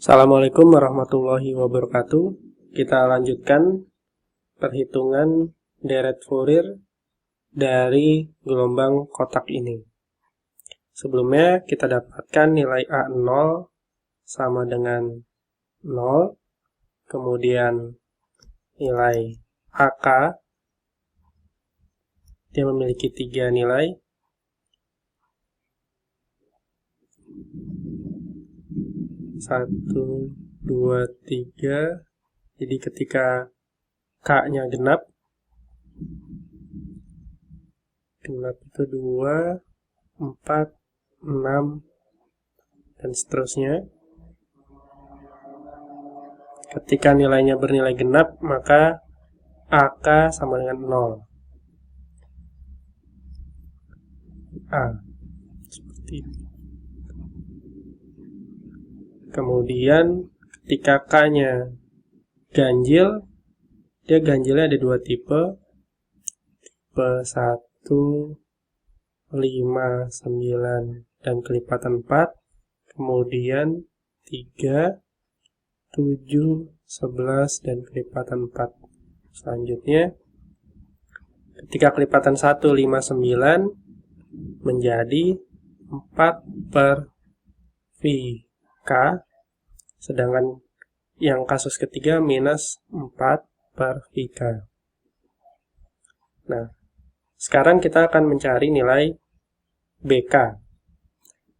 Assalamualaikum warahmatullahi wabarakatuh. Kita lanjutkan perhitungan deret Fourier dari gelombang kotak ini. Sebelumnya kita dapatkan nilai A0 sama dengan 0, kemudian nilai AK, dia memiliki 3 nilai. Satu, dua, tiga. Jadi ketika K-nya genap itu 2, 4, 6, dan seterusnya. Ketika nilainya bernilai genap, maka AK sama dengan 0. A. Seperti ini. Kemudian ketika K-nya ganjil, dia ganjilnya ada 2 tipe. Tipe 1, 5, 9, dan kelipatan 4. Kemudian 3, 7, 11, dan kelipatan 4. Selanjutnya, ketika kelipatan 1, 5, 9 menjadi 4 per VK, sedangkan yang kasus ketiga minus 4 per VK. Nah, sekarang kita akan mencari nilai BK,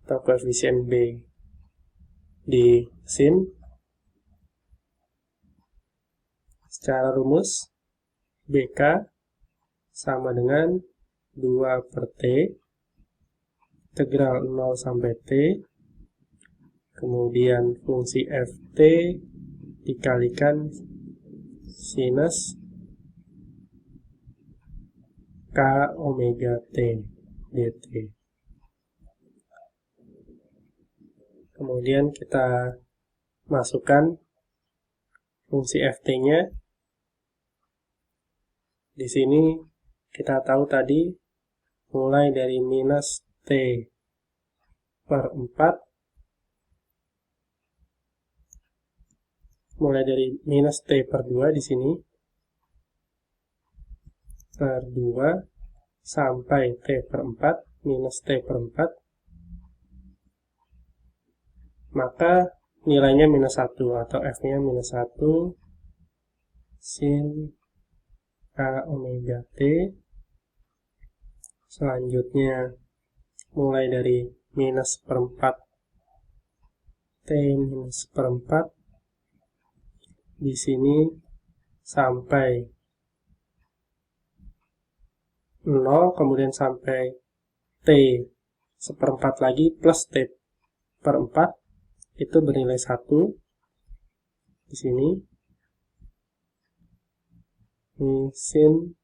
atau koefisien B di sin. Secara rumus, BK sama dengan 2 per T, integral 0 sampai T, kemudian fungsi Ft dikalikan sinus K omega T dt. Kemudian kita masukkan fungsi Ft-nya. Di sini kita tahu tadi mulai dari minus T per 4, mulai dari minus T per 2 di sini, per 2, sampai T per 4, minus T per 4, maka nilainya minus 1, atau F-nya minus 1, sin K omega T. Selanjutnya, mulai dari minus per 4, T minus per 4, di sini sampai 0, kemudian sampai T seperempat lagi plus T per 4, itu bernilai 1. Di sini, ini sin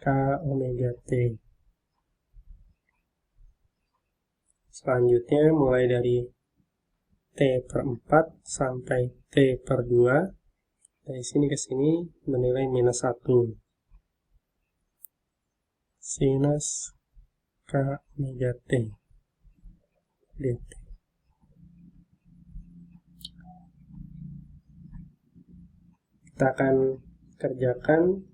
K omega T. Selanjutnya, mulai dari T per 4 sampai T per 2, dari sini ke sini bernilai minus 1. Sinus K omega T dt. Kita akan kerjakan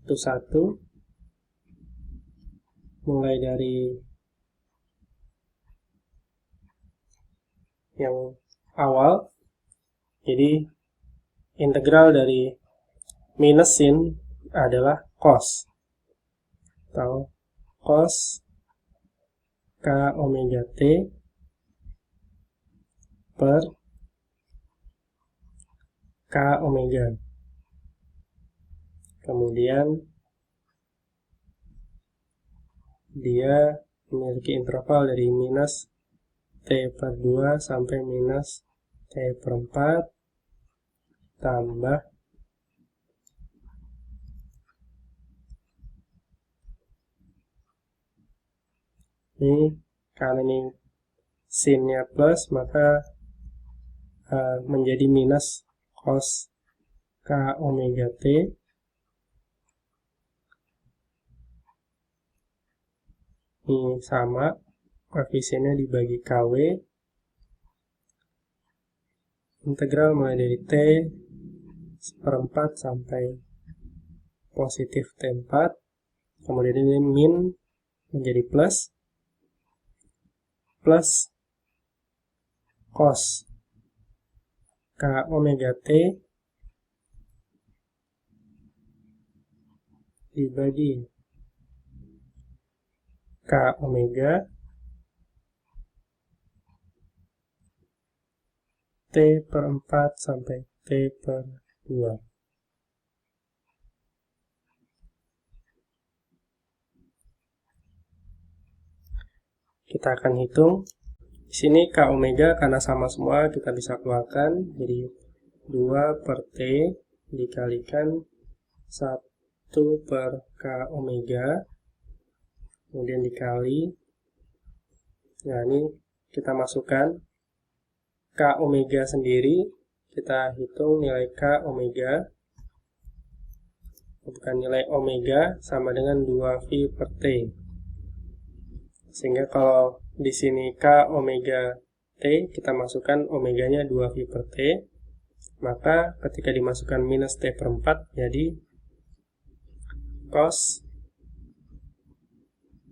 satu-satu, mulai dari yang awal. Jadi integral dari minus sin adalah cos, atau cos K omega T per K omega. Kemudian dia memiliki interval dari minus T per 2 sampai minus T per 4 tambah ini, karena ini sinnya plus, maka menjadi minus cos K omega T. Ini sama, koefisiennya dibagi KW, integral mulai dari T seperempat sampai positif T4. Kemudian ini min menjadi plus cos K omega T dibagi K omega T per 4 sampai T per 2. Kita akan hitung. Di sini K omega karena sama semua kita bisa keluarkan. Jadi 2 per T dikalikan 1 per K omega. Kemudian dikali. Nah, ini kita masukkan K omega sendiri. Kita hitung nilai K omega. Bukan nilai omega sama dengan 2V per T. Sehingga kalau di sini K omega T, kita masukkan omeganya 2V per T. Maka ketika dimasukkan minus T per 4, jadi cos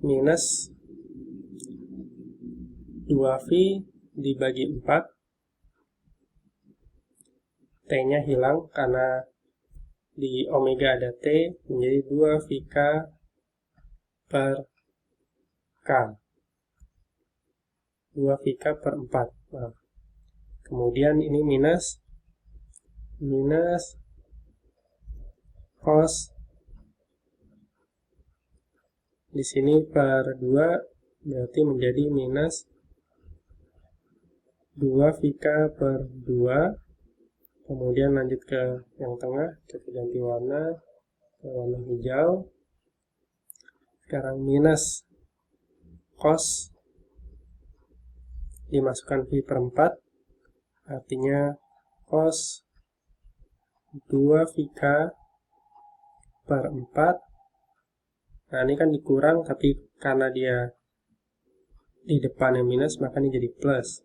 minus 2V dibagi 4. T-nya hilang karena di omega ada T, menjadi 2VK per K. 2VK per 4. Nah, kemudian ini minus cos di sini per 2 berarti menjadi minus 2VK per 2. Kemudian lanjut ke yang tengah, kita ganti warna ke warna hijau. Sekarang minus cos dimasukkan V per 4, artinya cos 2VK per 4. Nah, ini kan dikurang, tapi karena dia di depannya minus, maka ini jadi plus.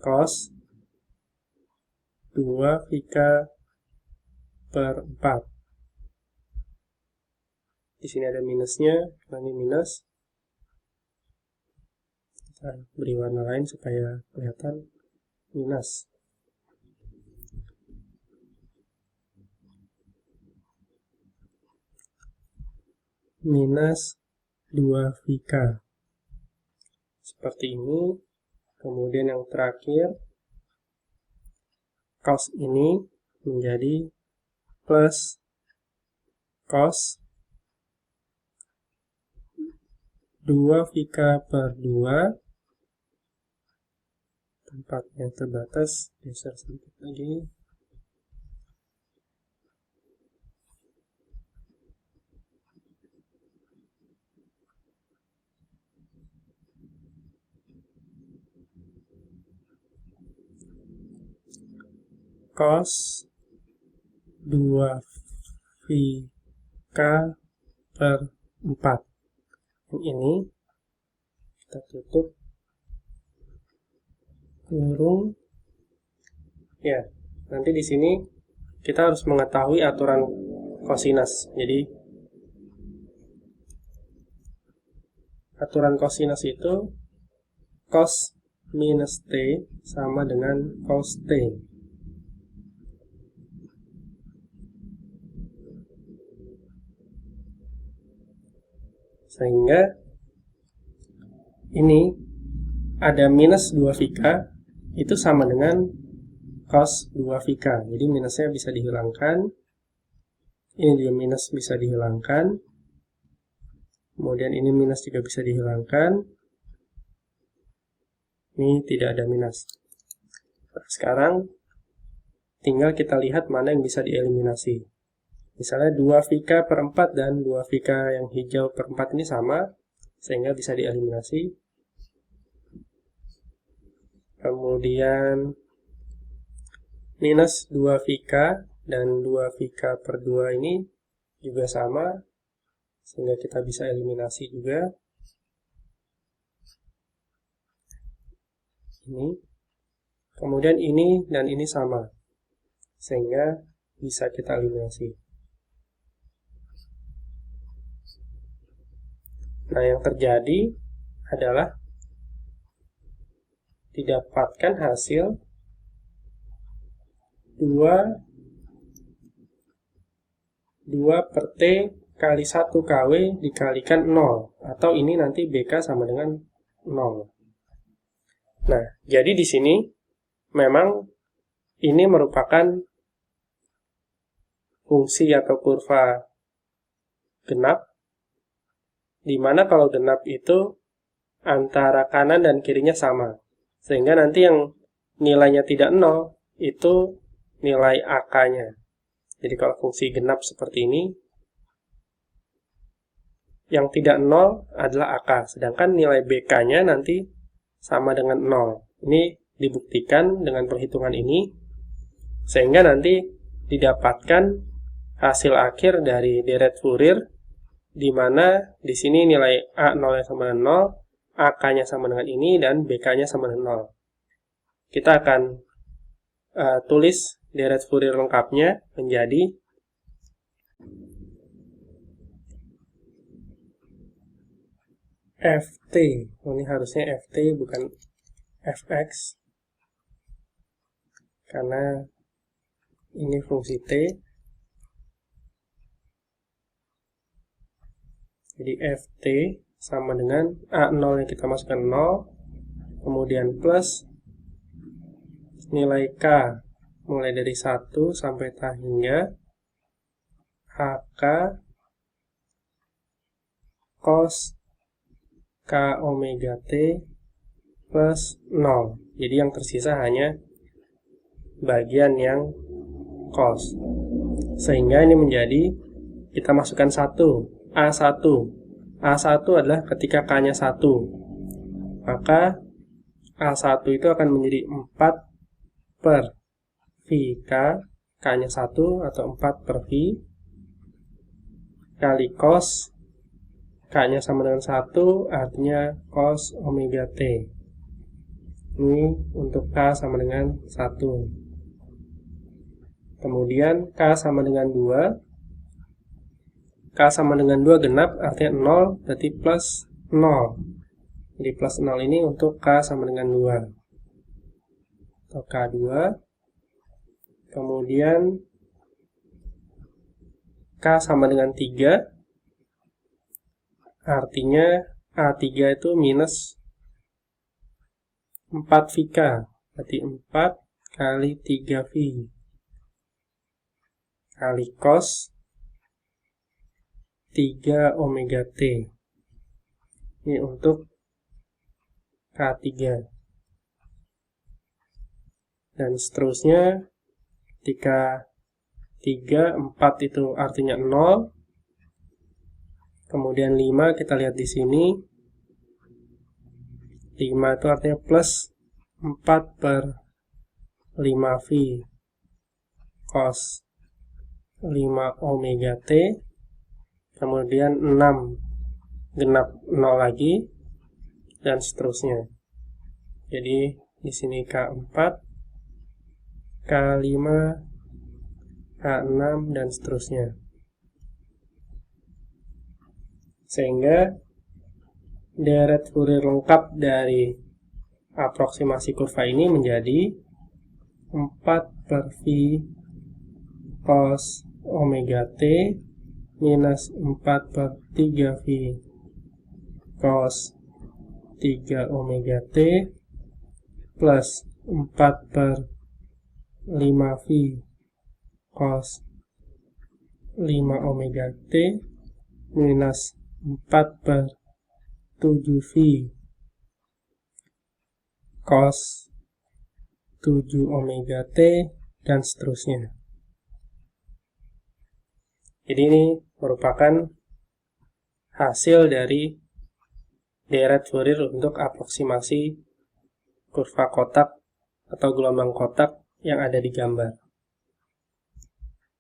Cos 2VK per 4. Di sini ada minusnya, karena ini minus. Kita beri warna lain supaya kelihatan minus. Minus 2VK. Seperti ini. Kemudian yang terakhir, cos ini menjadi plus cos 2VK per 2. Tempat yang terbatas, geser sedikit lagi. Cos 2VK per 4. Ini kita tutup kurung. Ya, nanti di sini kita harus mengetahui aturan kosinus. Jadi aturan kosinus itu cos minus T sama dengan cos T. Sehingga ini ada minus 2VK itu sama dengan cos 2VK. Jadi minusnya bisa dihilangkan. Ini juga minus bisa dihilangkan. Kemudian ini minus juga bisa dihilangkan. Ini tidak ada minus. Nah, sekarang tinggal kita lihat mana yang bisa dieliminasi. Misalnya 2VK per 4 dan 2VK yang hijau per 4 ini sama, sehingga bisa dieliminasi. Kemudian minus 2VK dan 2VK per 2 ini juga sama, sehingga kita bisa eliminasi juga. Ini. Kemudian ini dan ini sama, sehingga bisa kita eliminasi. Nah, yang terjadi adalah didapatkan hasil 2 per T kali 1 KW dikalikan 0. Atau ini nanti BK sama dengan 0. Nah, jadi di sini memang ini merupakan fungsi atau kurva genap, di mana kalau genap itu antara kanan dan kirinya sama. Sehingga nanti yang nilainya tidak 0, itu nilai AK-nya. Jadi kalau fungsi genap seperti ini, yang tidak 0 adalah AK, sedangkan nilai BK-nya nanti sama dengan 0. Ini dibuktikan dengan perhitungan ini, sehingga nanti didapatkan hasil akhir dari deret Fourier, di mana di sini nilai A0 sama dengan 0, AK-nya sama dengan ini, dan BK-nya sama dengan 0. Kita akan tulis deret Fourier lengkapnya menjadi FT. Ini harusnya FT bukan Fx, karena ini fungsi T. Jadi FT sama dengan A0 yang kita masukkan 0, kemudian plus nilai K mulai dari 1 sampai hingga AK cos K omega T plus 0. Jadi yang tersisa hanya bagian yang cos. Sehingga ini menjadi, kita masukkan 1, A1. A1 adalah ketika K-nya 1. Maka A1 itu akan menjadi 4 per VK, K-nya 1 atau 4 per V, kali cos, K-nya sama dengan 1, artinya cos omega T. Ini untuk K sama dengan 1. Kemudian K sama dengan 2. K sama dengan 2 genap, artinya 0, berarti plus 0. Jadi plus 0 ini untuk K sama dengan 2. Atau K2. Kemudian K sama dengan 3. Artinya A3 itu minus 4 VK. Berarti 4 kali 3V. Kali cos 3 omega T. Ini untuk K3. Dan seterusnya, ketika 3, 4 itu artinya 0. Kemudian 5 kita lihat di sini. 5 itu artinya plus 4 per 5V cos 5 omega T. Kemudian 6 genap 0 lagi. Dan seterusnya. Jadi di sini K4, K5, K6, dan seterusnya. Sehingga deret Fourier lengkap dari aproksimasi kurva ini menjadi 4 per V cos omega T minus 4 per 3V cos 3 omega T plus 4 per 5V cos 5 omega T minus 4 per 7V cos 7 omega T, dan seterusnya. Jadi ini merupakan hasil dari deret Fourier untuk aproksimasi kurva kotak atau gelombang kotak yang ada di gambar.